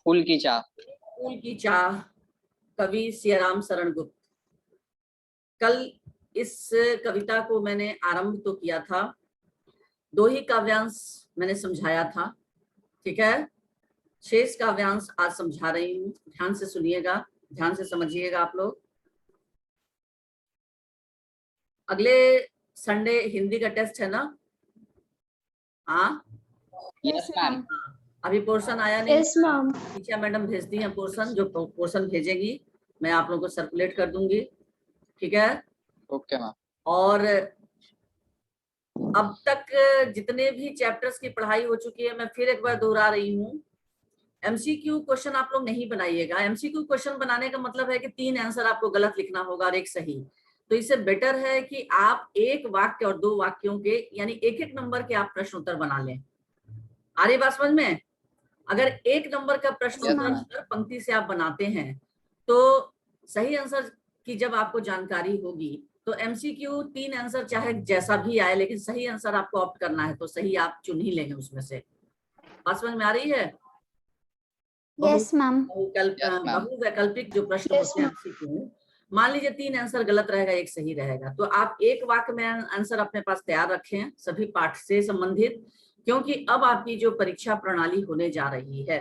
फूल की चाह। फूल की चाह, कवि सियाराम शरण गुप्त। कल इस कविता को मैंने आरंभ तो किया था, 2 ही काव्यांश मैंने समझाया था, ठीक है। शेष काव्यांश आज समझा रही हूँ, ध्यान से सुनिएगा, ध्यान से समझिएगा आप लोग। अगले संडे हिंदी का टेस्ट है ना? हाँ, यस मैम। अभी पोर्शन आया नहीं? Yes ma'am. टीचर मैडम भेजती हैं पोर्शन, जो पोर्शन भेजेगी मैं आप लोगों को सर्कुलेट कर दूंगी, ठीक है। Okay ma'am. और अब तक जितने भी चैप्टर्स की पढ़ाई हो चुकी है, मैं फिर एक बार दोहरा रही हूँ, एमसीक्यू क्वेश्चन आप लोग नहीं बनाइएगा। एमसीक्यू क्वेश्चन बनाने का मतलब है कि 3 आंसर आपको गलत लिखना होगा और 1 सही। तो इससे बेटर है कि आप 1 वाक्य और 2 वाक्यों के यानी 1-1 नंबर के आप प्रश्न उत्तर बना लें। आ रही बात समझ में? अगर 1 नंबर का प्रश्न उत्तर हर पंक्ति से आप बनाते हैं तो सही आंसर की जब आपको जानकारी होगी तो एमसीक्यू 3 आंसर चाहे जैसा भी आए, लेकिन सही आंसर आपको ऑप्ट करना है, तो सही आप चुन ही लेंगे उसमें से। बात समझ में आ रही है? Yes ma'am. बहुवैकल्पिक जो प्रश्न होते हैं एमसीक्यू, मान लीजिए 3 आंसर गलत रहेगा, 1 सही रहेगा, तो आप 1 वाक्य में आंसर अपने पास तैयार रखें सभी पाठ से संबंधित, क्योंकि अब आपकी जो परीक्षा प्रणाली होने जा रही है,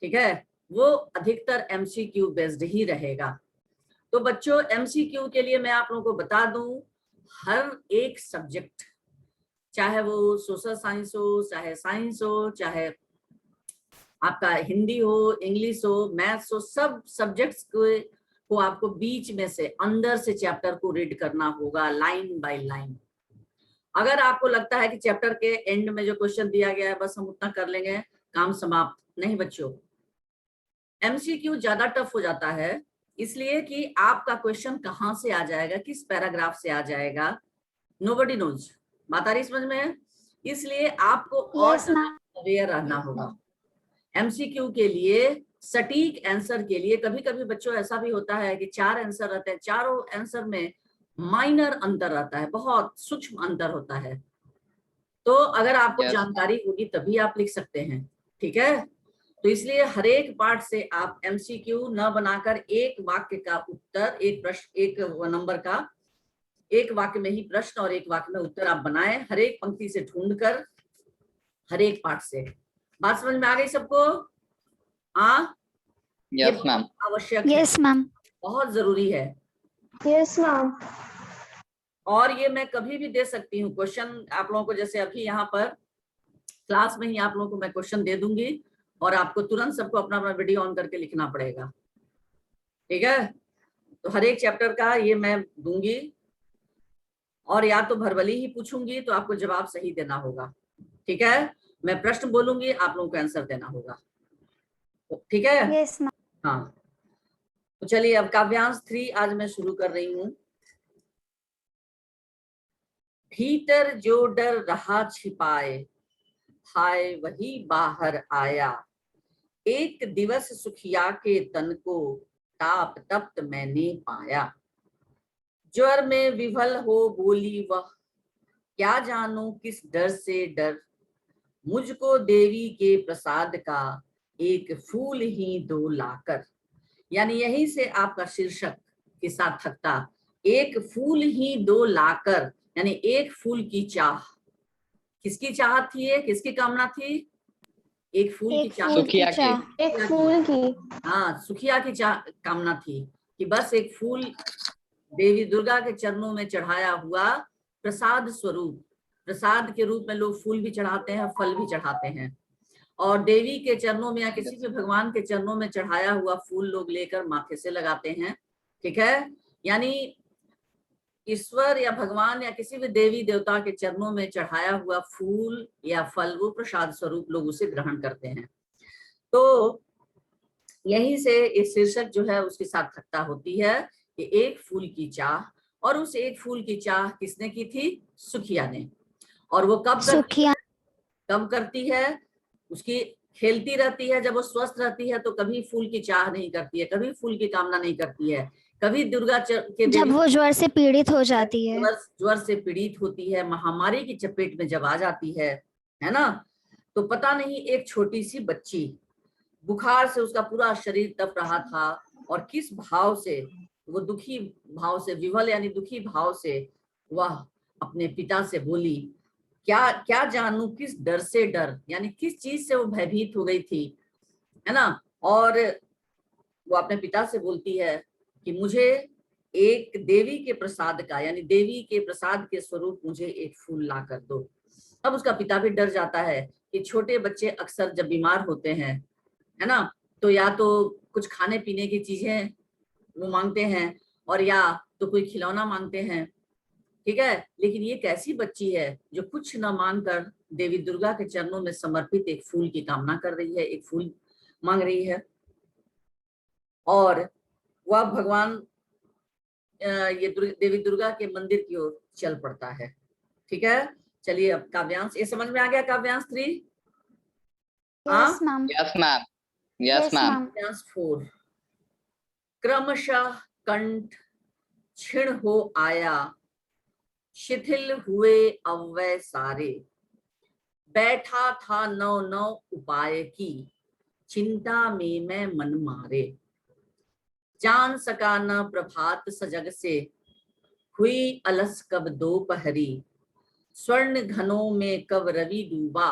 ठीक है, वो अधिकतर एमसीक्यू बेस्ड ही रहेगा। तो बच्चों, एमसीक्यू के लिए मैं आप लोगों को बता दूं, हर एक सब्जेक्ट, चाहे वो सोशल साइंस हो, चाहे साइंस हो, चाहे आपका हिंदी हो, इंग्लिश हो, मैथ्स हो, सब सब्जेक्ट्स को आपको बीच में से अंदर से चैप्टर को रीड करना होगा लाइन बाय लाइन। अगर आपको लगता है कि चैप्टर के एंड में जो क्वेश्चन दिया गया है बस हम उतना कर लेंगे, काम समाप्त, नहीं बच्चों। एमसीक्यू ज्यादा टफ हो जाता है, इसलिए कि आपका क्वेश्चन कहां से आ जाएगा, किस पैराग्राफ से आ जाएगा, नोबडी नोज। बात आ रही समझ में? इसलिए आपको और अवेयर रहना होगा। एमसीक्यू के लिए सटीक आंसर के लिए कभी कभी बच्चों ऐसा भी होता है कि 4 आंसर रहते हैं, चारों आंसर में माइनर अंतर रहता है, बहुत सूक्ष्म अंतर होता है। तो अगर आपको जानकारी होगी तभी आप लिख सकते हैं, ठीक है। तो इसलिए हर एक पार्ट से आप एमसीक्यू न बनाकर 1 वाक्य का उत्तर, 1 प्रश्न 1 नंबर का 1 वाक्य में ही प्रश्न और 1 वाक्य में उत्तर आप बनाएं, हर एक पंक्ति से ढूंढकर, हर एक पार्ट से। बात समझ में आ गई सबको? हाँ, यस मैम। आवश्यक, यस मैम, बहुत जरूरी है। Yes ma'am. और ये मैं कभी भी दे सकती हूँ क्वेश्चन आप लोगों को, जैसे अभी यहाँ पर क्लास में ही आप लोगों को मैं क्वेश्चन दे दूंगी और आपको तुरंत सबको अपना अपना वीडियो ऑन करके लिखना पड़ेगा, ठीक है। तो हर एक चैप्टर का ये मैं दूंगी, और या तो भरबली ही पूछूंगी तो आपको जवाब सही देना होगा, ठीक है। मैं प्रश्न बोलूंगी, आप लोगों को आंसर देना होगा, ठीक है। Yes ma'am. हाँ, तो चलिए अब काव्यांश 3 आज मैं शुरू कर रही हूँ। भीतर जो डर रहा छिपाए, हाय वही बाहर आया। एक दिवस सुखिया के तन को ताप तप्त मैंने पाया। ज्वर में विभल हो बोली वह, क्या जानूं किस डर से डर। मुझको देवी के प्रसाद का एक फूल ही दो लाकर। यानी यहीं से आपका शीर्षक की सार्थकता, एक फूल ही दो लाकर, यानी एक फूल की चाह। किसकी चाहत थी ये, किसकी कामना थी? एक फूल की चाह, सुखिया की। एक फूल की, हाँ, सुखिया की कामना थी कि बस एक फूल देवी दुर्गा के चरणों में चढ़ाया हुआ प्रसाद स्वरूप, प्रसाद के रूप में लोग फूल भी चढ़ाते हैं, फल भी चढ़ाते हैं, और देवी के चरणों में या किसी भी भगवान के चरणों में चढ़ाया हुआ फूल लोग लेकर माथे से लगाते हैं, ठीक है। यानी ईश्वर या भगवान या किसी भी देवी देवता के चरणों में चढ़ाया हुआ फूल या फल, वो प्रसाद स्वरूप लोग उसे ग्रहण करते हैं। तो यहीं से इस शीर्षक जो है उसकी सार्थकता होती है कि एक फूल की चाह, और उस एक फूल की चाह किसने की थी? सुखिया ने। और वो कब करती है? उसकी खेलती रहती है, जब वो स्वस्थ रहती है तो कभी फूल की चाह नहीं करती है, कभी फूल की कामना नहीं करती है, कभी दुर्गा के जब वो ज्वर से पीड़ित हो जाती है, ज्वर से पीड़ित होती है, महामारी की चपेट में जब आ जाती है ना, तो पता नहीं एक छोटी सी बच्ची बुखार से उसका पूरा शरीर तप रहा था, और किस भाव से, वो दुखी भाव से, विवल यानी दुखी भाव से वह अपने पिता से बोली, क्या क्या जानूं किस डर से डर, यानी किस चीज से वो भयभीत हो गई थी, है ना। और वो अपने पिता से बोलती है कि मुझे एक देवी के प्रसाद का, यानी देवी के प्रसाद के स्वरूप मुझे एक फूल ला कर दो। अब उसका पिता भी डर जाता है कि छोटे बच्चे अक्सर जब बीमार होते हैं, है ना, तो या तो कुछ खाने पीने की चीजें वो मांगते हैं, और या तो कोई खिलौना मांगते हैं, ठीक है। लेकिन ये कैसी बच्ची है जो कुछ न मांगकर देवी दुर्गा के चरणों में समर्पित एक फूल की कामना कर रही है, एक फूल मांग रही है। और वह भगवान ये देवी दुर्गा के मंदिर की ओर चल पड़ता है, ठीक है। चलिए अब काव्यांश, ये समझ में आ गया काव्यांश 3? Yes ma'am. Yes ma'am. Yes ma'am. काव्यांश 4, क्रमशः कंठ क्षीण हो आया, शिथिल हुए अव्यय सारे, बैठा था नौ नौ उपाय की, चिंता में मैं मन मारे, जान सका न प्रभात सजग से, हुई अलस कब दोपहरी, स्वर्ण घनों में कब रवि डूबा,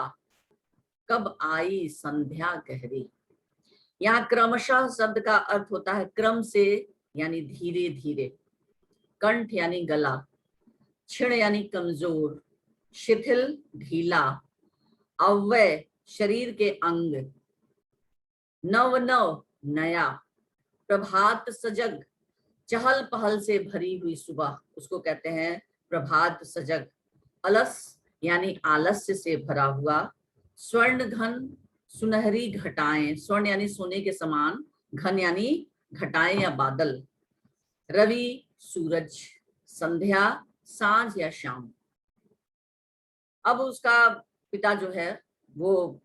कब आई संध्या गहरी। यहाँ क्रमशः शब्द का अर्थ होता है क्रम से, यानी धीरे धीरे, कंठ यानी गला, क्षीण यानी कमजोर, शिथिल ढीला, अव्यय शरीर के अंग, नव नव नया, प्रभात सजग चहल पहल से भरी हुई सुबह, उसको कहते हैं प्रभात सजग, अलस यानी आलस्य से भरा हुआ, स्वर्ण घन सुनहरी घटाएं, स्वर्ण यानी सोने के समान, घन यानी घटाएं या बादल, रवि सूरज, संध्या सांझ या शाम। अब उसका पिता जो है वो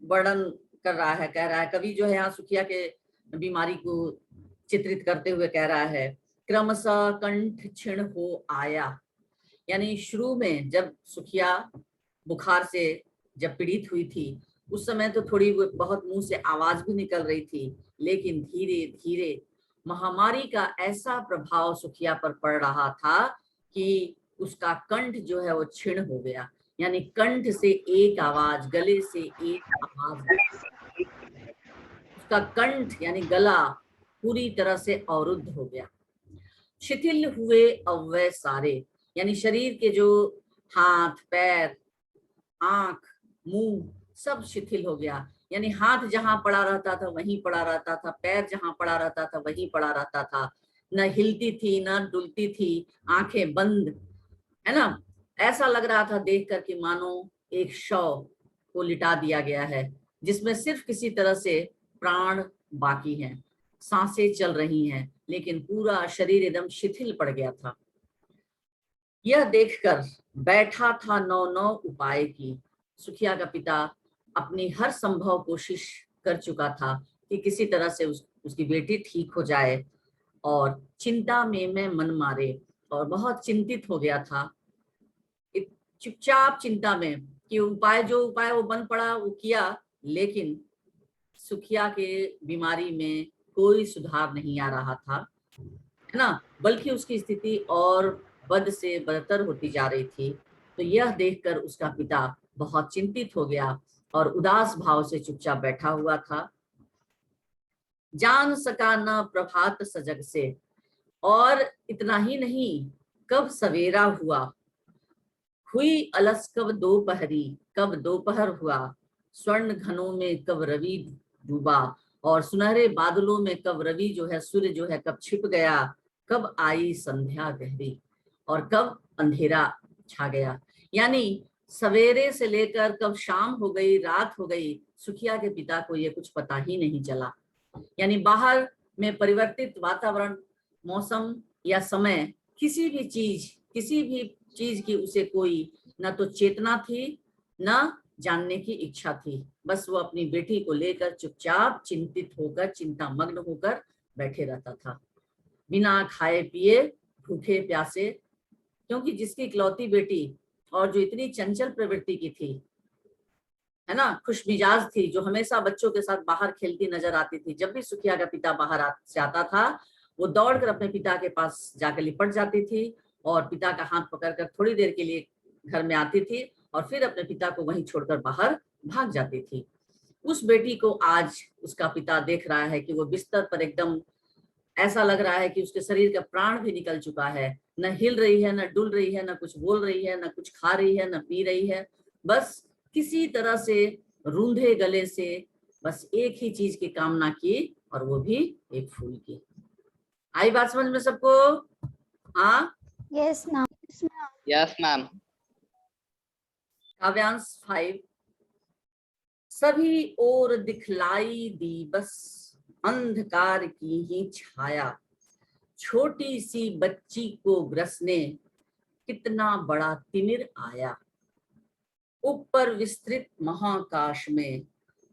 वर्णन कर रहा है, कह रहा है, कवि जो है यहाँ सुखिया के बीमारी को चित्रित करते हुए कह रहा है, क्रमशः कंठ क्षीण हो आया, यानी शुरू में जब सुखिया बुखार से जब पीड़ित हुई थी उस समय तो थोड़ी बहुत मुंह से आवाज भी निकल रही थी, लेकिन धीरे धीरे महामारी का ऐसा प्रभाव सुखिया पर पड़ रहा था कि उसका कंठ जो है वो क्षीण हो गया, यानी कंठ से एक आवाज, गले से एक आवाज, उसका कंठ यानी गला पूरी तरह से अवरुद्ध हो गया। शिथिल हुए अव्यय सारे, यानी शरीर के जो हाथ पैर आंख मुंह सब शिथिल हो गया, यानी हाथ जहां पड़ा रहता था वहीं पड़ा रहता था, पैर जहां पड़ा रहता था वहीं पड़ा रहता था, न हिलती थी न डुलती थी, आंखें बंद, है ना। ऐसा लग रहा था देख कर कि मानो एक शव को लिटा दिया गया है जिसमें सिर्फ किसी तरह से प्राण बाकी हैं, सांसें चल रही हैं, लेकिन पूरा शरीर एकदम शिथिल पड़ गया था। यह देखकर बैठा था नौ नौ उपाय की, सुखिया का पिता अपनी हर संभव कोशिश कर चुका था कि किसी तरह से उसकी बेटी ठीक हो जाए, और चिंता में मैं मन मारे, और बहुत चिंतित हो गया था, चुपचाप चिंता में कि जो उपाय वो बन पड़ा वो किया, लेकिन सुखिया के बीमारी में कोई सुधार नहीं आ रहा था, है ना, बल्कि उसकी स्थिति और बद से बदतर होती जा रही थी। तो यह देखकर उसका पिता बहुत चिंतित हो गया और उदास भाव से चुपचाप बैठा हुआ था। जान सका न प्रभात सजग से, और इतना ही नहीं, कब सवेरा हुआ, हुई अलस कब दोपहरी, कब दोपहर हुआ, स्वर्ण घनों में कब रवि डूबा, और सुनहरे बादलों में कब रवि जो है, सूर्य जो है कब छिप गया, कब आई संध्या गहरी, और कब अंधेरा छा गया, यानी सवेरे से लेकर कब शाम हो गई, रात हो गई, सुखिया के पिता को ये कुछ पता ही नहीं चला। यानी बाहर में परिवर्तित वातावरण, मौसम या समय, किसी भी चीज की उसे कोई न तो चेतना थी न जानने की इच्छा थी, बस वो अपनी बेटी को लेकर चुपचाप चिंतित होकर, चिंता मग्न होकर बैठे रहता था, बिना खाए पिए, भूखे प्यासे, क्योंकि जिसकी इकलौती बेटी और जो इतनी चंचल प्रवृत्ति की थी, है ना, खुश मिजाज थी, जो हमेशा बच्चों के साथ बाहर खेलती नजर आती थी। जब भी सुखिया का पिता बाहर से आता था, वो दौड़कर अपने पिता के पास जाकर लिपट जाती थी और पिता का हाथ पकड़कर थोड़ी देर के लिए घर में आती थी और फिर अपने पिता को वहीं छोड़कर बाहर भाग जाती थी। उस बेटी को आज उसका पिता देख रहा है कि वो बिस्तर पर एकदम ऐसा लग रहा है कि उसके शरीर का प्राण भी निकल चुका है, न हिल रही है, न डुल रही है, न कुछ बोल रही है, न कुछ खा रही है, न पी रही है। बस किसी तरह से रूंधे गले से बस एक ही चीज की कामना की, और वो भी एक फूल की। आई बात समझ में सबको? हाँ, यस मैम। Yes ma'am. काव्यांश 5। सभी ओर दिखलाई दी बस अंधकार की ही छाया, छोटी सी बच्ची को ग्रसने कितना बड़ा तिमिर आया। ऊपर विस्तृत महाकाश में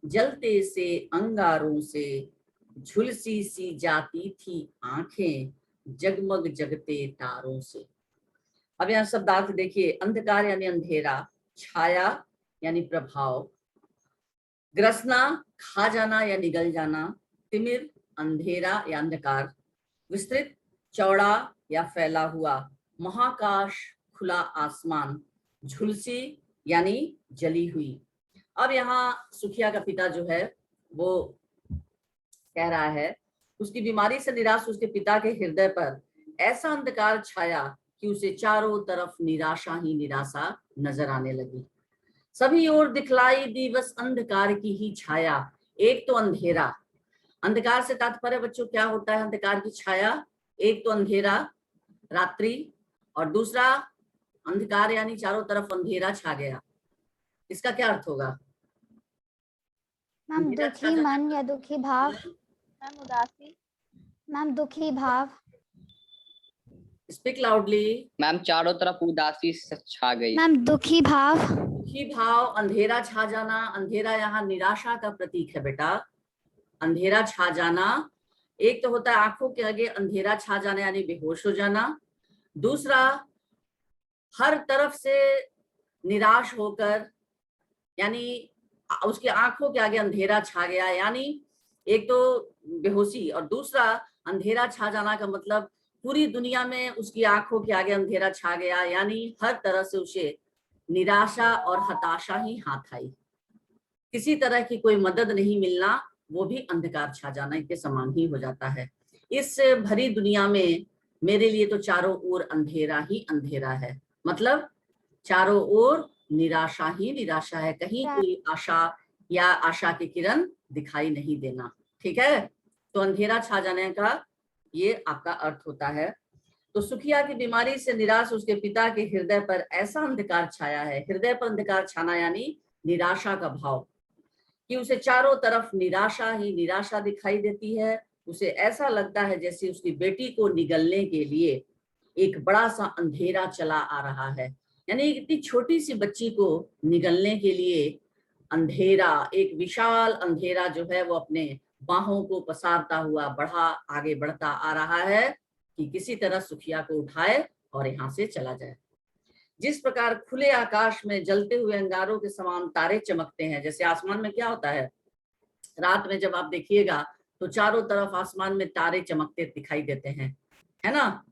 जलते से अंगारों से झुलसी सी जाती थी आंखें, जगमग जगते तारों से। अब यहाँ शब्दार्थ देखिए, अंधकार यानी अंधेरा, छाया यानी प्रभाव, ग्रसना खा जाना या निगल जाना, तिमिर अंधेरा या अंधकार, विस्तृत चौड़ा या फैला हुआ, महाकाश खुला आसमान, झुलसी यानी जली हुई। अब यहाँ सुखिया का पिता जो है वो कह रहा है, उसकी बीमारी से निराश उसके पिता के हृदय पर ऐसा अंधकार छाया कि उसे चारों तरफ निराशा ही निराशा नजर आने लगी। सभी ओर दिखलाई दी बस अंधकार की ही छाया। एक तो अंधेरा, अंधकार से तात्पर्य बच्चों क्या होता है? अंधकार की छाया, एक तो अंधेरा रात्रि, और दूसरा अंधकार यानी चारों तरफ अंधेरा छा गया। इसका क्या अर्थ होगा? मैम दुखी मन या दुखी भाव। मैम उदासी। मैम दुखी भाव। Speak loudly. मैम चारों तरफ उदासी छा गई। मैम दुखी भाव। दुखी भाव, अंधेरा छा जाना। अंधेरा यहाँ निराशा का प्रतीक है बेटा, अंधेरा छा जाना। एक तो होता है आंखों के आगे अंधेरा छा जाना यानी बेहोश हो जाना, दूसरा हर तरफ से निराश होकर यानी उसकी आंखों के आगे अंधेरा छा गया, यानी एक तो बेहोशी, और दूसरा अंधेरा छा जाना का मतलब पूरी दुनिया में उसकी आंखों के आगे अंधेरा छा गया, यानी हर तरह से उसे निराशा और हताशा ही हाथ आई। किसी तरह की कोई मदद नहीं मिलना, वो भी अंधकार छा जाना के समान ही हो जाता है। इस भरी दुनिया में मेरे लिए तो चारों ओर अंधेरा ही अंधेरा है, मतलब चारों ओर निराशा ही निराशा है, कहीं कोई आशा या आशा की किरण दिखाई नहीं देना। ठीक है, तो अंधेरा छा जाने का ये आपका अर्थ होता है। तो सुखिया की बीमारी से निराश उसके पिता के हृदय पर ऐसा अंधकार छाया है। हृदय पर अंधकार छाना यानी निराशा का भाव, कि उसे चारों तरफ निराशा ही निराशा दिखाई देती है। उसे ऐसा लगता है जैसे उसकी बेटी को निगलने के लिए एक बड़ा सा अंधेरा चला आ रहा है, यानी इतनी छोटी सी बच्ची को निगलने के लिए अंधेरा, एक विशाल अंधेरा जो है वो अपने बाहों को पसारता हुआ आगे बढ़ता आ रहा है कि किसी तरह सुखिया को उठाए और यहाँ से चला जाए। जिस प्रकार खुले आकाश में जलते हुए अंगारों के समान तारे चमकते हैं, जैसे आसमान में क्या होता है रात में जब आप देखिएगा तो चारों तरफ आसमान में तारे चमकते दिखाई देते हैं, है ना,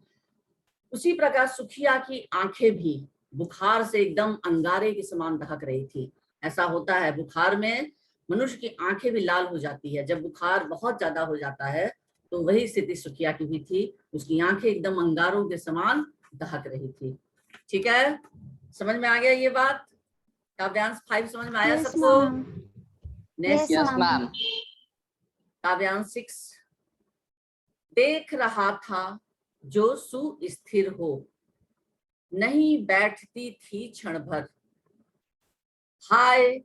उसी प्रकार सुखिया की आंखें भी बुखार से एकदम अंगारे के समान दहक रही थी। ऐसा होता है बुखार में मनुष्य की आंखें भी लाल हो जाती है, जब बुखार बहुत ज्यादा हो जाता है तो वही स्थिति सुखिया की हुई थी, उसकी आंखें एकदम अंगारों के समान दहक रही थी। ठीक है, समझ में आ गया ये बात? काव्यांश 5 समझ में आया सबको? Next yes ma'am. काव्यांश 6। देख रहा था जो सुस्थिर हो, नहीं बैठती थी क्षण भर, हाय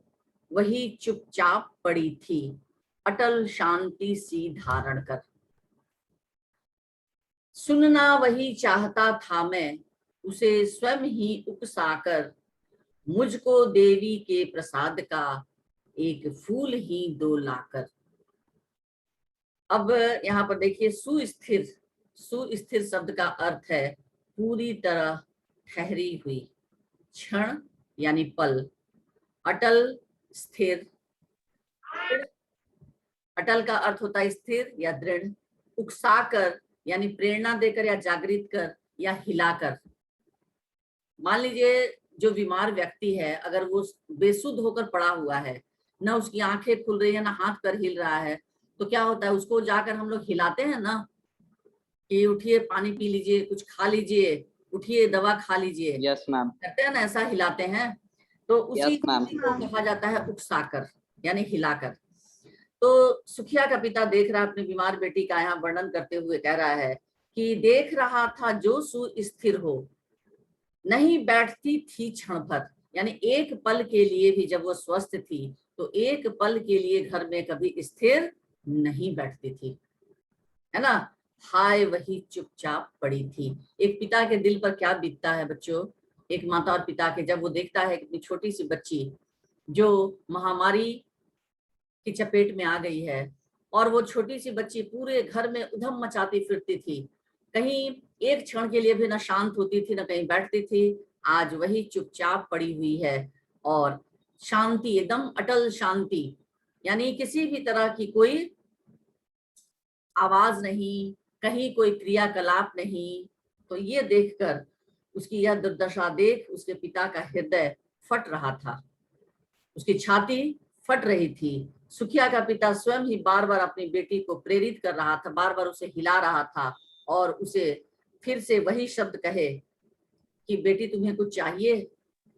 वही चुपचाप पड़ी थी अटल शांति सी धारण कर। सुनना वही चाहता था मैं, उसे स्वयं ही उकसाकर, मुझको देवी के प्रसाद का एक फूल ही दो लाकर। अब यहाँ पर देखिए सुस्थिर, सुस्थिर शब्द का अर्थ है पूरी तरह ठहरी हुई, क्षण यानी पल, अटल स्थिर। अटल का अर्थ होता है स्थिर या दृढ़। उकसाकर यानी प्रेरणा देकर या जागृत कर या हिलाकर। मान लीजिए जो बीमार व्यक्ति है, अगर वो बेसुध होकर पड़ा हुआ है, ना उसकी आंखें खुल रही है, ना हाथ पैर हिल रहा है, तो क्या होता है, उसको जाकर हम लोग हिलाते हैं ना कि उठिए पानी पी लीजिए, कुछ खा लीजिए, उठिए दवा खा लीजिए, यस मैम। करते हैं ना, ऐसा हिलाते हैं। तो उसी यस मैम। चीज को कहा जाता है उकसाकर यानी हिलाकर। तो सुखिया का पिता देख रहा है अपनी बीमार बेटी का, यहाँ वर्णन करते हुए कह रहा है कि देख रहा था जो सुस्थिर हो, नहीं बैठती थी क्षण भर, यानी एक पल के लिए भी जब वो स्वस्थ थी तो एक पल के लिए घर में कभी स्थिर नहीं बैठती थी, है ना। हाय वही चुपचाप पड़ी थी। एक पिता के दिल पर क्या बीतता है बच्चों, एक माता और पिता के, जब वो देखता है कि अपनी छोटी सी बच्ची जो महामारी की चपेट में आ गई है, और वो छोटी सी बच्ची पूरे घर में उधम मचाती फिरती थी, कहीं एक क्षण के लिए भी ना शांत होती थी, ना कहीं बैठती थी, आज वही चुपचाप पड़ी हुई है। और शांति, एकदम अटल शांति, यानी किसी भी तरह की कोई आवाज नहीं, कहीं कोई क्रियाकलाप नहीं। तो ये देखकर, उसकी यह दुर्दशा देख उसके पिता का हृदय फट रहा था, उसकी छाती फट रही थी। सुखिया का पिता स्वयं ही बार बार अपनी बेटी को प्रेरित कर रहा था, बार बार उसे हिला रहा था और उसे फिर से वही शब्द कहे कि बेटी तुम्हें कुछ चाहिए,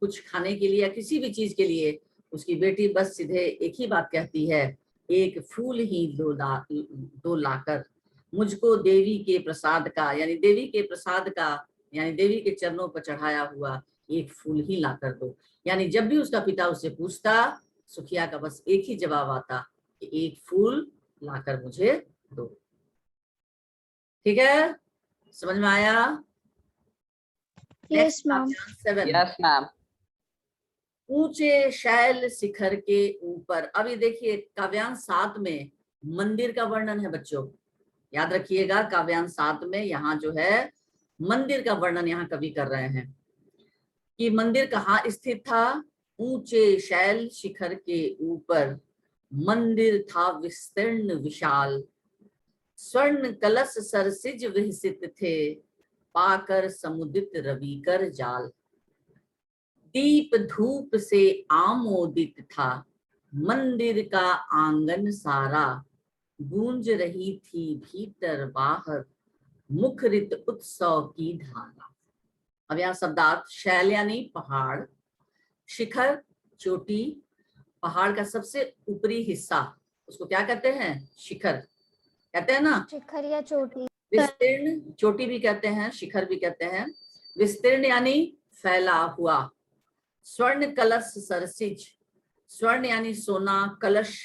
कुछ खाने के लिए या किसी भी चीज के लिए। उसकी बेटी बस सीधे एक ही बात कहती है, एक फूल ही दो लाकर मुझको देवी के प्रसाद का, यानी देवी के प्रसाद का, यानी देवी के चरणों पर चढ़ाया हुआ एक फूल ही लाकर दो। यानी जब भी उसका पिता उससे पूछता, सुखिया का बस एक ही जवाब आता कि एक फूल लाकर मुझे दो। ठीक है, समझ में आया? Yes ma'am. 7 yes ma'am. ऊंचे शैल शिखर के ऊपर। अब ये देखिए काव्यांश 7 में मंदिर का वर्णन है बच्चों, याद रखिएगा काव्यांश 7 में यहाँ जो है मंदिर का वर्णन यहाँ कवि कर रहे हैं कि मंदिर कहाँ स्थित था। ऊंचे शैल शिखर के ऊपर मंदिर था विस्तीर्ण विशाल, स्वर्ण कलश सरसिज विहसित थे, पाकर समुदित रविकर जाल। दीप धूप से आमोदित था मंदिर का आंगन सारा, गूंज रही थी भीतर बाहर मुखरित उत्सव की धारा। अब यहाँ शब्दार्थ, शैल यानी पहाड़, शिखर चोटी, पहाड़ का सबसे ऊपरी हिस्सा, उसको क्या कहते हैं, शिखर कहते हैं ना। शिखर या चोटी। विस्तीर्ण, चोटी भी कहते हैं, शिखर भी कहते हैं। विस्तीर्ण यानी फैला हुआ। स्वर्ण कलश सरसिज, स्वर्ण यानी सोना, कलश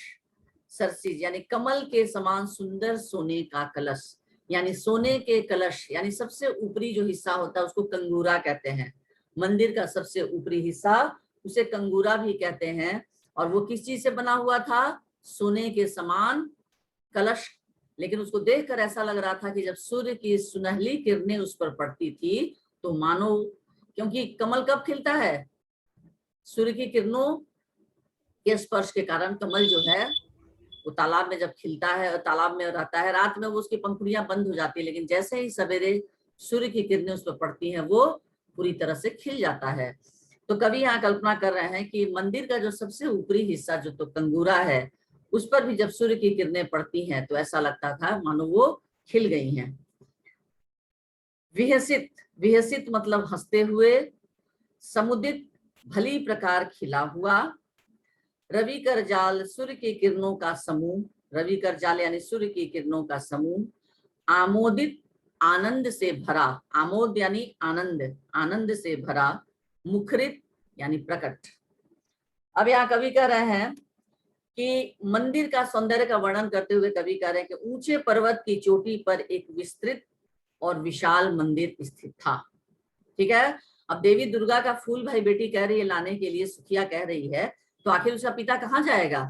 सरसिज यानी कमल के समान सुंदर सोने का कलश, यानी सोने के कलश, यानी सबसे ऊपरी जो हिस्सा होता है उसको कंगूरा कहते हैं। मंदिर का सबसे ऊपरी हिस्सा उसे कंगूरा भी कहते हैं। और वो किस चीज से बना हुआ था, सोने के समान कलश। लेकिन उसको देखकर ऐसा लग रहा था कि जब सूर्य की सुनहली किरणें उस पर पड़ती थी तो मानो, क्योंकि कमल कब खिलता है, सूर्य की किरणों के स्पर्श के कारण कमल जो है वो तालाब में जब खिलता है और तालाब में रहता है, रात में वो उसकी पंखुड़ियां बंद हो जाती है, लेकिन जैसे ही सवेरे सूर्य की किरणें उस पर पड़ती हैं वो पूरी तरह से खिल जाता है। तो कवि यहाँ कल्पना कर रहे हैं कि मंदिर का जो सबसे ऊपरी हिस्सा जो तो कंगूरा है, उस पर भी जब सूर्य की किरणें पड़ती हैं तो ऐसा लगता था मानो वो खिल गई हैं। विहसित, विहसित मतलब हंसते हुए, समुदित भली प्रकार खिला हुआ, रवि कर जाल सूर्य की किरणों का समूह, रवि कर जाल यानी सूर्य की किरणों का समूह, आमोदित आनंद से भरा, आमोद यानी आनंद, आनंद से भरा, मुखरित यानी प्रकट। अब यहाँ कवि कह रहे हैं कि मंदिर का सौंदर्य का वर्णन करते हुए कवि कह रहे हैं कि ऊंचे पर्वत की चोटी पर एक विस्तृत और विशाल मंदिर स्थित था। ठीक है, अब देवी दुर्गा का फूल भाई बेटी कह रही है लाने के लिए, सुखिया कह रही है, तो आखिर उसका पिता कहाँ जाएगा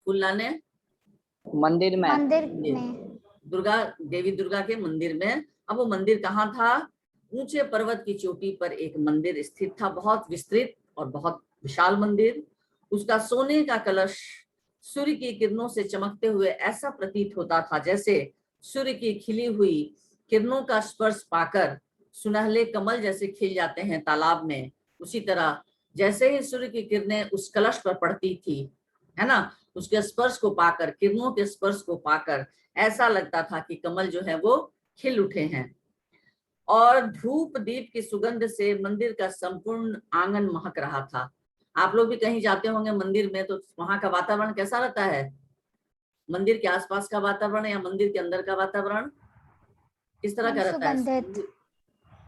फूल लाने, मंदिर में, दुर्गा, देवी दुर्गा के मंदिर में। अब वो मंदिर कहाँ था, ऊंचे पर्वत की चोटी पर एक मंदिर स्थित था, बहुत विस्तृत और बहुत विशाल मंदिर, उसका सोने का कलश सूर्य की किरणों से चमकते हुए ऐसा प्रतीत होता था जैसे सूर्य की खिली हुई किरणों का स्पर्श पाकर सुनहले कमल जैसे खिल जाते हैं तालाब में, उसी तरह जैसे ही सूर्य की किरणें उस कलश पर पड़ती थी, है ना, उसके स्पर्श को पाकर, किरणों के स्पर्श को पाकर ऐसा लगता था कि कमल जो है वो खिल उठे हैं। और धूप दीप की सुगंध से मंदिर का संपूर्ण आंगन महक रहा था। आप लोग भी कहीं जाते होंगे मंदिर में, तो वहां का वातावरण कैसा रहता है? मंदिर के आसपास का वातावरण या मंदिर के अंदर का वातावरण किस तरह का रहता है? सुगंधित,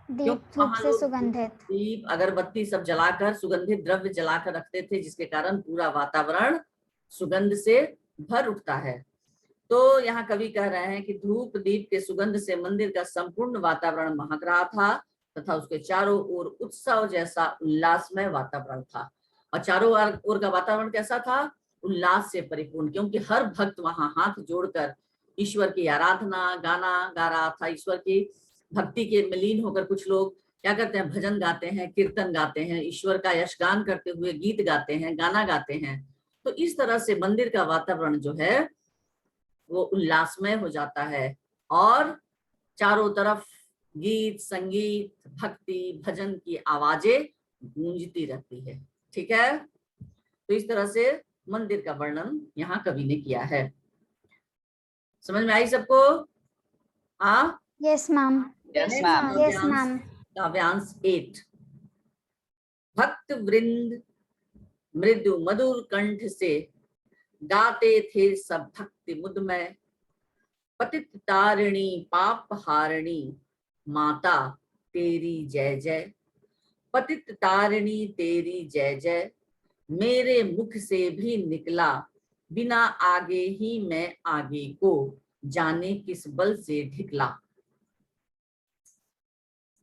दीप क्योंकि धूप वहां से लोग सुगंधित। दीप अगरबत्ती सब जलाकर सुगंधित द्रव्य जलाकर रखते थे, जिसके कारण पूरा वातावरण सुगंध से भर उठता है। तो यहाँ कवि कह रहे हैं कि धूप दीप के सुगंध से मंदिर का संपूर्ण वातावरण महक रहा था तथा उसके चारों ओर उत्सव जैसा उल्लासमय वातावरण था। और चारों ओर का वातावरण कैसा था? उल्लास से परिपूर्ण, क्योंकि हर भक्त वहां हाथ जोड़कर ईश्वर की आराधना गाना गा रहा था। ईश्वर की भक्ति के मलीन होकर कुछ लोग क्या करते हैं? भजन गाते हैं, कीर्तन गाते हैं, ईश्वर का यशगान करते हुए गीत गाते हैं, गाना गाते हैं। तो इस तरह से मंदिर का वातावरण जो है वो उल्लासमय हो जाता है और चारों तरफ गीत संगीत भक्ति भजन की आवाजें गूंजती रहती है। ठीक है, तो इस तरह से मंदिर का वर्णन यहाँ कवि ने किया है। समझ में आई सबको? हाँ, yes ma'am. Yes ma'am. Yes ma'am. काव्यांश 8। भक्त वृंद मृदु मधुर कंठ से गाते थे सब भक्ति मुदमय, पतित तारिणी पाप हारिणी माता तेरी जय जय। पतित तारिणी तेरी जय जय, मेरे मुख से भी निकला, बिना आगे ही मैं आगे को, जाने किस बल से ढिकला।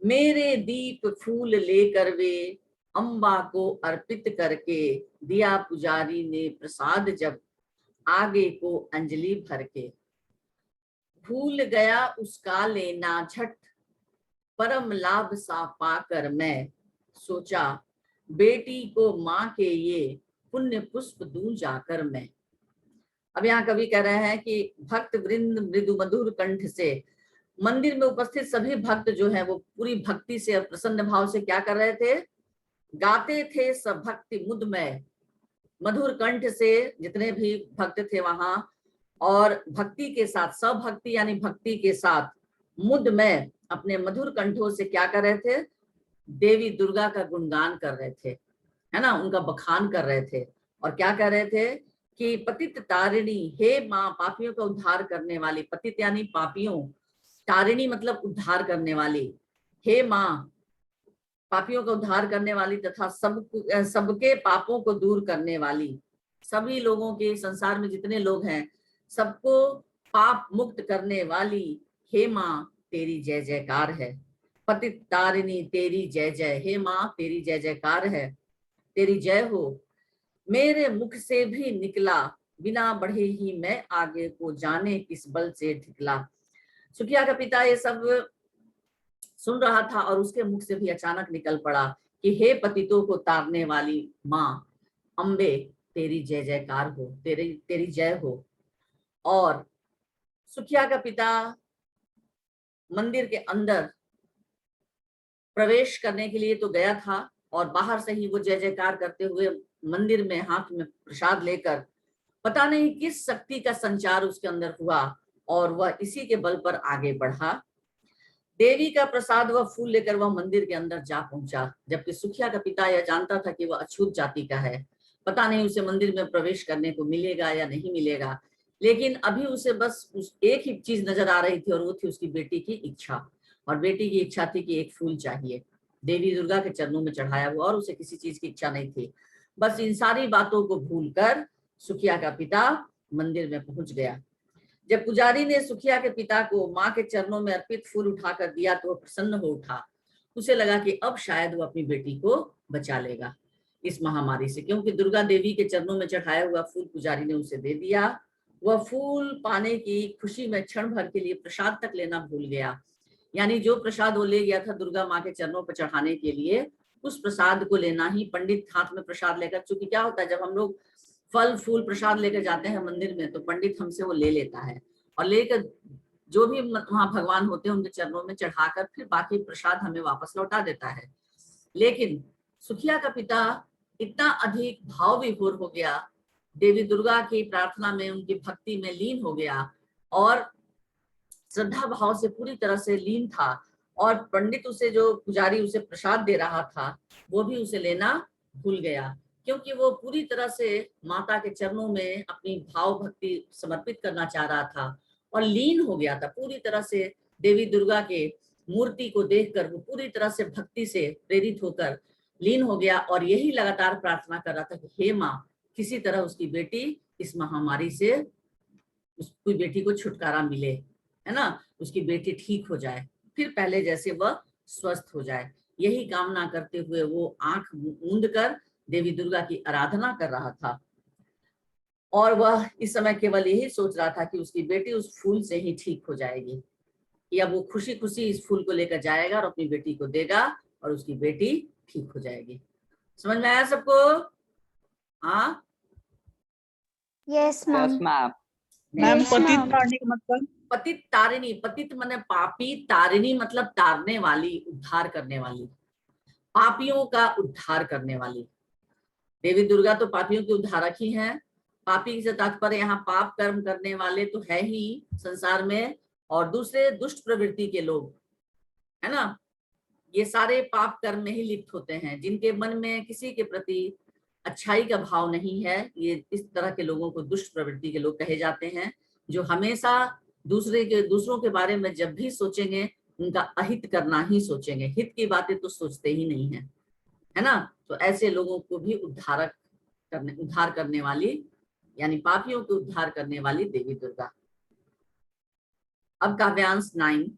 मेरे दीप फूल लेकर वे अम्बा को अर्पित करके, दिया पुजारी ने प्रसाद जब, आगे को अंजलि भर के। भूल गया उसका लेना झट, परम लाभ सा पाकर मैं, सोचा बेटी को माँ के ये पुण्य पुष्प दूं जाकर मैं। अब यहाँ कवि कह रहे हैं कि भक्त वृंद मृदु मधुर कंठ से, मंदिर में उपस्थित सभी भक्त जो है वो पूरी भक्ति से और प्रसन्न भाव से क्या कर रहे थे? गाते थे सब भक्ति मुदमय, मधुर कंठ से जितने भी भक्त थे वहां, और भक्ति के साथ, सब भक्ति यानी भक्ति के साथ मुदमय अपने मधुर कंठों से क्या कर रहे थे? देवी दुर्गा का गुणगान कर रहे थे, है ना, उनका बखान कर रहे थे। और क्या कह रहे थे कि पतित तारिणी, हे माँ पापियों का उद्धार करने वाली, पतित यानी पापियों, तारिणी मतलब उद्धार करने वाली, हे माँ पापियों का उद्धार करने वाली तथा सबके पापों को दूर करने वाली, सभी लोगों के संसार में जितने लोग हैं सबको पाप मुक्त करने वाली, हे माँ तेरी जय जयकार है। पतित तारिणी तेरी जय जय, हे माँ तेरी जय जयकार है, तेरी जय हो। मेरे मुख से भी निकला, बिना बढ़े ही मैं आगे को, जाने किस बल से ढिकला। सुखिया का पिता ये सब सुन रहा था और उसके मुख से भी अचानक निकल पड़ा कि हे पतितों को तारने वाली माँ अम्बे तेरी जय जयकार हो, तेरी जय हो। और सुखिया का पिता मंदिर के अंदर प्रवेश करने के लिए तो गया था और बाहर से ही वो जय जयकार करते हुए मंदिर में हाथ में प्रसाद लेकर, पता नहीं किस शक्ति का संचार उसके अंदर हुआ और वह इसी के बल पर आगे बढ़ा। देवी का प्रसाद वह फूल लेकर वह मंदिर के अंदर जा पहुंचा, जबकि सुखिया का पिता यह जानता था कि वह अछूत जाति का है, पता नहीं उसे मंदिर में प्रवेश करने को मिलेगा या नहीं मिलेगा। लेकिन अभी उसे बस एक ही चीज नजर आ रही थी और वो थी उसकी बेटी की इच्छा। और बेटी की इच्छा थी कि एक फूल चाहिए देवी दुर्गा के चरणों में चढ़ाया हुआ, और उसे किसी चीज की इच्छा नहीं थी। बस इन सारी बातों को भूलकर सुखिया का पिता मंदिर में पहुंच गया। जब पुजारी ने सुखिया के पिता को माँ के चरणों में अर्पित फूल उठाकर दिया तो वह प्रसन्न हो उठा। उसे लगा कि अब शायद वो अपनी बेटी को बचा लेगा इस महामारी से, क्योंकि दुर्गा देवी के चरणों में चढ़ाया हुआ फूल पुजारी ने उसे दे दिया। वह फूल पाने की खुशी में क्षण भर के लिए प्रसाद तक लेना भूल गया, यानी जो प्रसाद वो ले गया था दुर्गा माँ के चरणों पर चढ़ाने के लिए उस प्रसाद को लेना ही, पंडित हाथ में प्रसाद लेकर, क्योंकि क्या होता है जब हम लोग फल फूल प्रसाद लेकर जाते हैं मंदिर में तो पंडित हमसे वो ले लेता है और लेकर जो भी वहां भगवान होते हैं उनके चरणों में चढ़ाकर फिर बाकी प्रसाद हमें वापस लौटा देता है। लेकिन सुखिया का पिता इतना अधिक भाव विभोर हो गया, देवी दुर्गा की प्रार्थना में, उनकी भक्ति में लीन हो गया और श्रद्धा भाव से पूरी तरह से लीन था, और पंडित उसे, जो पुजारी उसे प्रसाद दे रहा था, वो भी उसे लेना भूल गया, क्योंकि वो पूरी तरह से माता के चरणों में अपनी भाव भक्ति समर्पित करना चाह रहा था और लीन हो गया था पूरी तरह से। देवी दुर्गा के मूर्ति को देखकर वो पूरी तरह से भक्ति से प्रेरित होकर लीन हो गया और यही लगातार प्रार्थना कर रहा था कि हे माँ, किसी तरह उसकी बेटी इस महामारी से, उसकी बेटी को छुटकारा मिले, है ना, उसकी बेटी ठीक हो जाए, फिर पहले जैसे वह स्वस्थ हो जाए। यही कामना करते हुए वो आंख मूंद कर देवी दुर्गा की आराधना कर रहा था और वह इस समय केवल यही सोच रहा था कि उसकी बेटी उस फूल से ही ठीक हो जाएगी, या वो खुशी खुशी इस फूल को लेकर जाएगा और अपनी बेटी को देगा और उसकी बेटी ठीक हो जाएगी। समझ में आया सबको? हाँ, yes yes ma'am. Ma'am. Ma'am Yes, पतित ma'am. तारने का मतलब? पतित तारिणी, पतित माने पापी, तारिणी मतलब तारने वाली, उद्धार करने वाली, पापियों का उद्धार करने वाली। देवी दुर्गा तो पापियों की उद्धारक ही हैं। पापी से तात्पर्य यहाँ पाप कर्म करने वाले तो है ही संसार में, और दूसरे दुष्ट प्रवृत्ति के लोग, है ना, ये सारे पाप कर्म में ही लिप्त होते हैं, जिनके मन में किसी के प्रति अच्छाई का भाव नहीं है। ये इस तरह के लोगों को दुष्ट प्रवृत्ति के लोग कहे जाते हैं, जो हमेशा दूसरों के बारे में जब भी सोचेंगे उनका अहित करना ही सोचेंगे, हित की बातें तो सोचते ही नहीं है, है ना। तो ऐसे लोगों को भी उद्धार करने वाली, यानी पापियों को उद्धार करने वाली देवी दुर्गा। अब काव्यांश 9।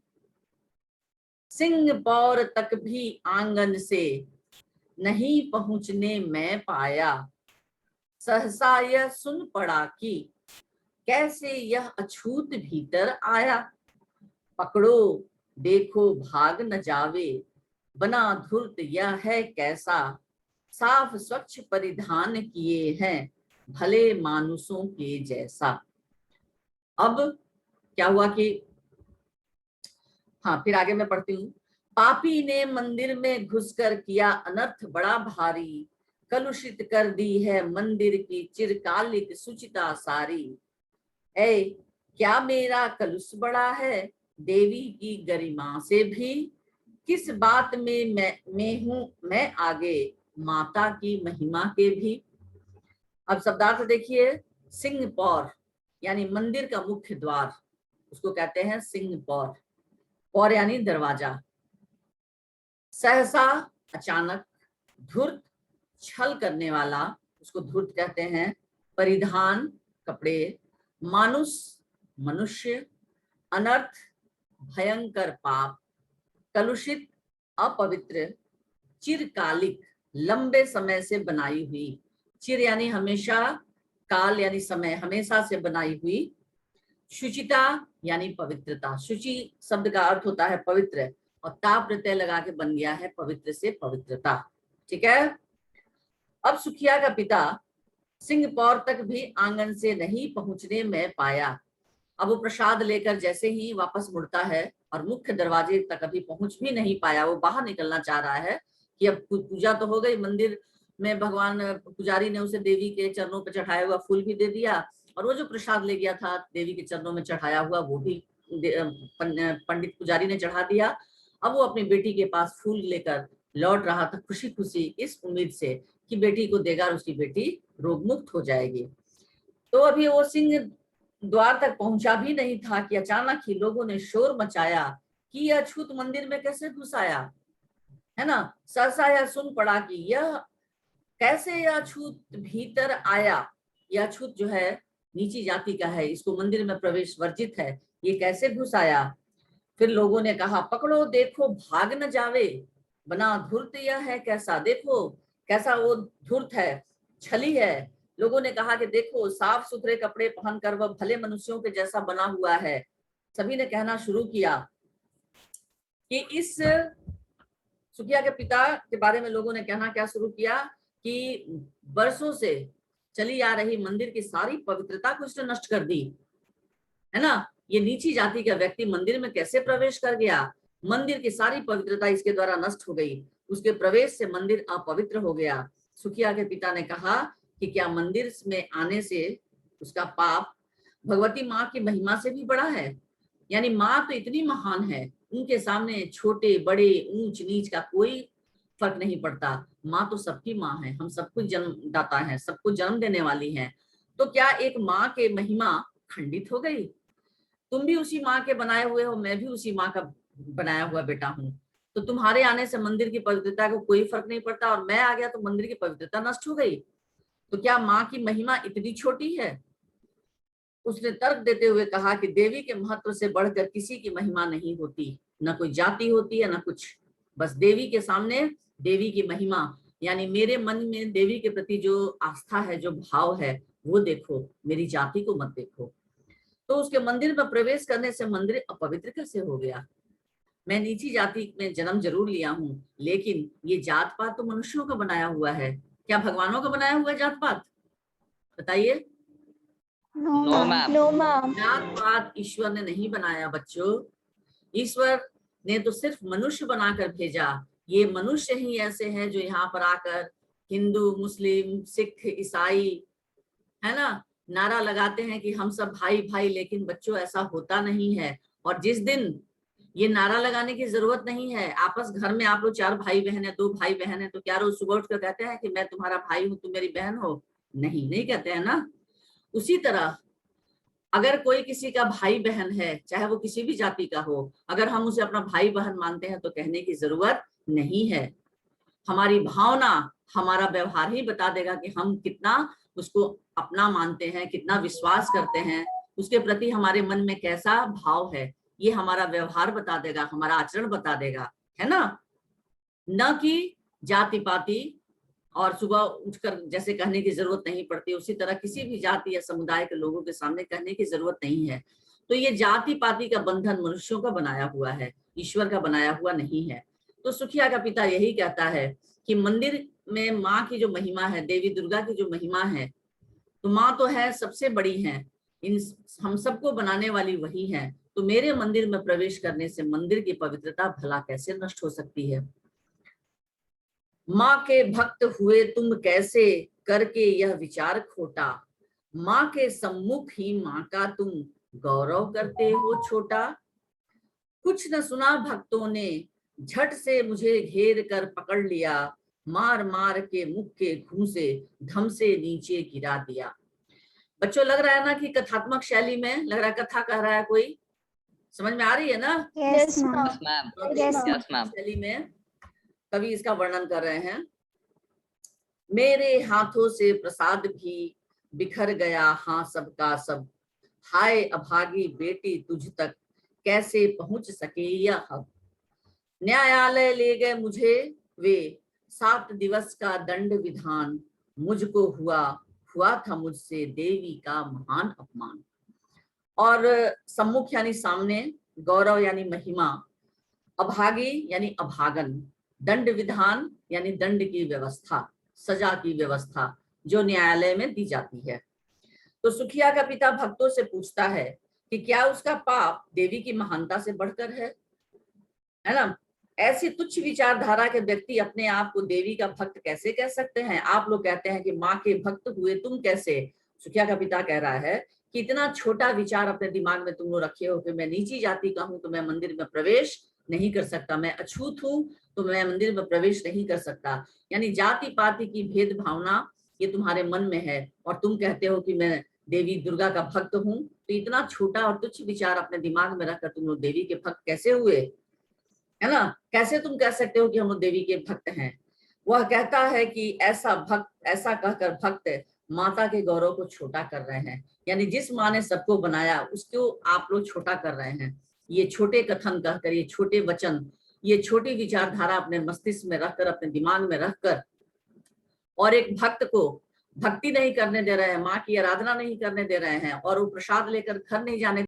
सिंह पौर तक भी आंगन से नहीं पहुंचने मैं पाया, सहसा यह सुन पड़ा कि कैसे यह अछूत भीतर आया। पकड़ो देखो भाग न जावे, बना धूर्त यह है कैसा, साफ स्वच्छ परिधान किए हैं भले मानुषों के जैसा। अब क्या हुआ कि, हाँ फिर आगे मैं पढ़ती हूँ। पापी ने मंदिर में घुसकर किया अनर्थ बड़ा भारी, कलुषित कर दी है मंदिर की चिरकालिक सुचिता सारी। ऐ क्या मेरा कलुष बड़ा है देवी की गरिमा से भी, किस बात में मैं हूं मैं आगे माता की महिमा के भी। अब शब्दार्थ देखिए। सिंह पौर यानी मंदिर का मुख्य द्वार, उसको कहते हैं सिंह पौर। पौर यानी दरवाजा। सहसा अचानक, धूर्त छल करने वाला, उसको धूर्त कहते हैं। परिधान कपड़े, मानुष मनुष्य, अनर्थ भयंकर पाप, कलुषित अपवित्र, चिरकालिक लंबे समय से बनाई हुई, चिर यानी हमेशा, काल यानी समय, हमेशा से बनाई हुई, शुचिता यानी पवित्रता। शुचि शब्द का अर्थ होता है पवित्र, और ता प्रत्यय लगा के बन गया है पवित्र से पवित्रता। ठीक है। अब सुखिया का पिता सिंह पौर तक भी आंगन से नहीं पहुंचने में पाया। अब वो प्रसाद लेकर जैसे ही वापस मुड़ता है और मुख्य दरवाजे तक अभी पहुंच भी नहीं पाया, वो बाहर निकलना चाह रहा है कि अब पूजा तो हो गई, मंदिर में भगवान पुजारी ने उसे देवी के चरणों पर चढ़ाया हुआ फूल भी दे दिया, और वो जो प्रसाद ले गया था देवी के चरणों में चढ़ाया हुआ वो भी पंडित पुजारी ने चढ़ा दिया। अब वो अपनी बेटी के पास फूल लेकर लौट रहा था खुशी खुशी, इस उम्मीद से कि बेटी को देगा और उसकी बेटी रोग मुक्त हो जाएगी। तो अभी वो सिंह द्वार तक पहुंचा भी नहीं था कि अचानक ही लोगों ने शोर मचाया कि यह अछूत मंदिर में कैसे घुस आया, है ना। सहसा यह सुन पड़ा कि यह कैसे यह अछूत भीतर आया। यह अछूत जो है नीची जाति का है, इसको मंदिर में प्रवेश वर्जित है, ये कैसे घुस आया। फिर लोगों ने कहा पकड़ो देखो भाग न जावे, बना धूर्त यह है कैसा। देखो कैसा वो धूर्त है, छली है। लोगों ने कहा कि देखो साफ सुथरे कपड़े पहनकर वह भले मनुष्यों के जैसा बना हुआ है। सभी ने कहना शुरू किया कि इस सुखिया के पिता के बारे में लोगों ने कहना क्या शुरू किया कि बरसों से चली आ रही मंदिर की सारी पवित्रता को उसने नष्ट कर दी, है ना। ये नीची जाति का व्यक्ति मंदिर में कैसे प्रवेश कर गया, मंदिर की सारी पवित्रता इसके द्वारा नष्ट हो गई, उसके प्रवेश से मंदिर अपवित्र हो गया। सुखिया के पिता ने कहा कि क्या मंदिर में आने से उसका पाप भगवती माँ की महिमा से भी बड़ा है? यानी माँ तो इतनी महान है, उनके सामने छोटे बड़े ऊंच नीच का कोई फर्क नहीं पड़ता। माँ तो सबकी माँ है, हम सबको जन्मदाता है, सबको जन्म देने वाली है। तो क्या एक माँ के महिमा खंडित हो गई? तुम भी उसी माँ के बनाए हुए हो, मैं भी उसी माँ का बनाया हुआ बेटा हूँ। तो तुम्हारे आने से मंदिर की पवित्रता को कोई फर्क नहीं पड़ता, और मैं आ गया तो मंदिर की पवित्रता नष्ट हो गई। तो क्या माँ की महिमा इतनी छोटी है? उसने तर्क देते हुए कहा कि देवी के महत्व से बढ़कर किसी की महिमा नहीं होती, न कोई जाति होती है न कुछ, बस देवी के सामने देवी की महिमा। यानी मेरे मन में देवी के प्रति जो आस्था है, जो भाव है, वो देखो, मेरी जाति को मत देखो। तो उसके मंदिर में प्रवेश करने से मंदिर अपवित्र कैसे हो गया? मैं नीची जाति में जन्म जरूर लिया हूँ, लेकिन ये जात पात तो मनुष्यों का बनाया हुआ है, क्या भगवानों का बनाया हुआ है जात पात? बताइए। No, No, ma'am. ma'am. No, ma'am. जात पात ईश्वर ने नहीं बनाया बच्चों, ईश्वर ने तो सिर्फ मनुष्य बनाकर भेजा। ये मनुष्य ही ऐसे हैं जो यहाँ पर आकर हिंदू मुस्लिम सिख ईसाई, है ना, नारा लगाते हैं कि हम सब भाई भाई, लेकिन बच्चों ऐसा होता नहीं है। और जिस दिन ये नारा लगाने की जरूरत नहीं है, आपस घर में आप लोग 4 भाई बहन है, 2 भाई बहन है, तो क्या रोज सुबह उठकर कहते हैं कि मैं तुम्हारा भाई हूँ, तुम मेरी बहन हो? नहीं, नहीं कहते हैं ना। उसी तरह अगर कोई किसी का भाई बहन है, चाहे वो किसी भी जाति का हो, अगर हम उसे अपना भाई बहन मानते हैं तो कहने की जरूरत नहीं है। हमारी भावना, हमारा व्यवहार ही बता देगा कि हम कितना उसको अपना मानते हैं, कितना विश्वास करते हैं, उसके प्रति हमारे मन में कैसा भाव है, ये हमारा व्यवहार बता देगा, हमारा आचरण बता देगा, है ना। न कि जाति पाति और सुबह उठकर जैसे कहने की जरूरत नहीं पड़ती, उसी तरह किसी भी जाति या समुदाय के लोगों के सामने कहने की जरूरत नहीं है। तो ये जाति पाति का बंधन मनुष्यों का बनाया हुआ है, ईश्वर का बनाया हुआ नहीं है। तो सुखिया का पिता यही कहता है कि मंदिर में माँ की जो महिमा है, देवी दुर्गा की जो महिमा है, तो माँ तो है, सबसे बड़ी है, इन हम सबको बनाने वाली वही है। तो मेरे मंदिर में प्रवेश करने से मंदिर की पवित्रता भला कैसे नष्ट हो सकती है? माँ के भक्त हुए तुम कैसे, करके यह विचार खोटा, माँ के सम्मुख ही माँ का तुम गौरव करते हो छोटा। कुछ न सुना भक्तों ने, झट से मुझे घेर कर पकड़ लिया, मार मार के मुख के घूंसे धम से नीचे गिरा दिया। बच्चों लग रहा है ना कि कथात्मक शैली में लग रहा है, कथा कह रहा है कोई, समझ में आ रही है ना? Yes, ma'am. Yes, ma'am. Yes, ma'am. Yes, ma'am. शैली में कवि इसका वर्णन कर रहे हैं। मेरे हाथों से प्रसाद भी बिखर गया, हाँ सबका सब, हाय अभागी बेटी तुझ तक कैसे पहुंच सके यह हक। न्यायालय ले गए मुझे वे, 7 दिवस का दंड विधान, मुझको हुआ था मुझसे देवी का महान अपमान। और सम्मुख यानी सामने, गौरव यानी महिमा, अभागी यानी अभागन, दंड विधान यानी दंड की व्यवस्था, सजा की व्यवस्था जो न्यायालय में दी जाती है। तो सुखिया का पिता भक्तों से पूछता है कि क्या उसका पाप देवी की महानता से बढ़कर है ना। ऐसी तुच्छ विचारधारा के व्यक्ति अपने आप को देवी का भक्त कैसे कह सकते हैं? आप लोग कहते हैं कि माँ के भक्त हुए तुम कैसे। सुखिया का पिता कह रहा है कि इतना छोटा विचार अपने दिमाग में तुम लोग रखे हो कि मैं नीची जाति का हूं तो मैं मंदिर में प्रवेश नहीं कर सकता, मैं अछूत हूं तो मैं मंदिर में प्रवेश नहीं कर सकता। यानी जाति पाति की भेद भावना ये तुम्हारे मन में है, और तुम कहते हो कि मैं देवी दुर्गा का भक्त हूं। तो इतना छोटा और तुच्छ विचार अपने दिमाग में रखकर तुम लोग देवी के भक्त कैसे हुए, है ना? कैसे तुम कह सकते हो कि हम लोग देवी के भक्त हैं? वह कहता है कि ऐसा कहकर भक्त माता के गौरव को छोटा कर रहे हैं, यानी जिस माँ ने सबको बनाया उसको आप लोग छोटा कर रहे हैं। ये छोटे कथन कहकर, ये छोटे वचन, ये छोटी विचारधारा अपने मस्तिष्क में रखकर, अपने दिमाग में रखकर, और एक भक्त को भक्ति नहीं करने दे रहे हैं, माँ की आराधना नहीं करने दे रहे हैं, और वो प्रसाद लेकर घर नहीं जाने